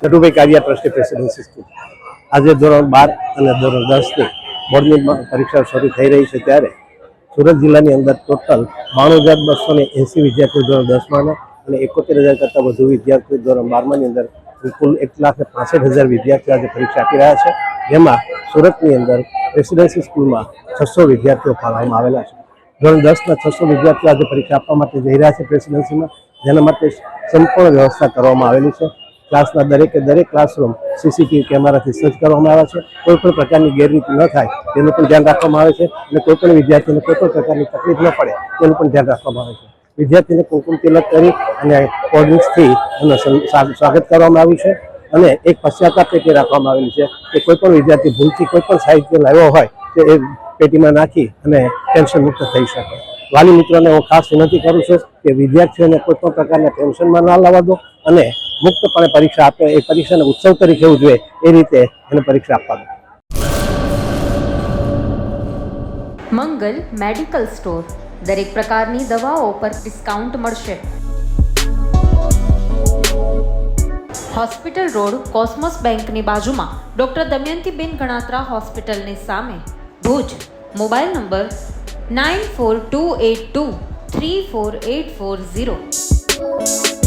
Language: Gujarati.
નટુભાઈ કારિયા ટ્રસ્ટી પ્રેસિડેન્સી સ્કૂલ આજે ધોરણ 12 અને ધોરણ 10ની બોર્ડની પરીક્ષા શરૂ થઈ રહી છે ત્યારે સુરત જિલ્લાની અંદર ટોટલ 92,280 વિદ્યાર્થીઓ ધોરણ 10માં અને 71,000 કરતાં વધુ વિદ્યાર્થીઓ ધોરણ 12ની અંદર કુલ 1,65,000 વિદ્યાર્થીઓ આજે પરીક્ષા આપી રહ્યા છે. જેમાં સુરતની અંદર રેસિડેન્સી સ્કૂલમાં 600 વિદ્યાર્થીઓ ફાળવવામાં આવેલા છે. ધોરણ 10ના 600 વિદ્યાર્થીઓ આજે પરીક્ષા આપવા માટે જઈ રહ્યા છે પ્રેસિડેન્સીમાં, જેના માટે સંપૂર્ણ વ્યવસ્થા કરવામાં આવેલી છે. ક્લાસના દરેક ક્લાસરૂમ સીસીટીવી કેમેરાથી સજ્જ કરવામાં આવ્યા છે. કોઈ પણ પ્રકારની ગેરરીતિ ન થાય તેનું પણ ધ્યાન રાખવામાં આવે છે અને કોઈ પણ વિદ્યાર્થીને કોઈ પણ પ્રકારની તકલીફ ન પડે તેનું પણ ધ્યાન રાખવામાં આવે છે. વિદ્યાર્થીને કુમકુમ તિલક કરી અને કોલ્ડ્રિંક્સથી એનું સ્વાગત કરવામાં આવ્યું છે અને એક પશ્ચાતાપ પેટી રાખવામાં આવેલી છે કે કોઈ પણ વિદ્યાર્થી ભૂલથી કોઈ પણ સાહિત્ય લાવ્યો હોય તો એ પેટીમાં નાખી અને ટેન્શન મુક્ત થઈ શકે. વાલી મિત્રોને હું ખાસ વિનંતી કરું છું કે વિદ્યાર્થીઓને કોઈ પણ પ્રકારના ટેન્શનમાં ના લાવવા દો અને મુક્તપણે પરીક્ષા આપે, એ પરીક્ષાને ઉત્સવ તરીકે ઉજવે એ રીતે એને પરીક્ષા આપવા દો. મંગલ મેડિકલ સ્ટોર, દરેક પ્રકારની દવાઓ પર ડિસ્કાઉન્ટ મળશે. હોસ્પિટલ રોડ, કોસ્મોસ બેંકની બાજુમાં, ડોક્ટર દમયંતીબેન ગણાત્રા હોસ્પિટલની સામે, ભુજ. Mobile number 9428234840.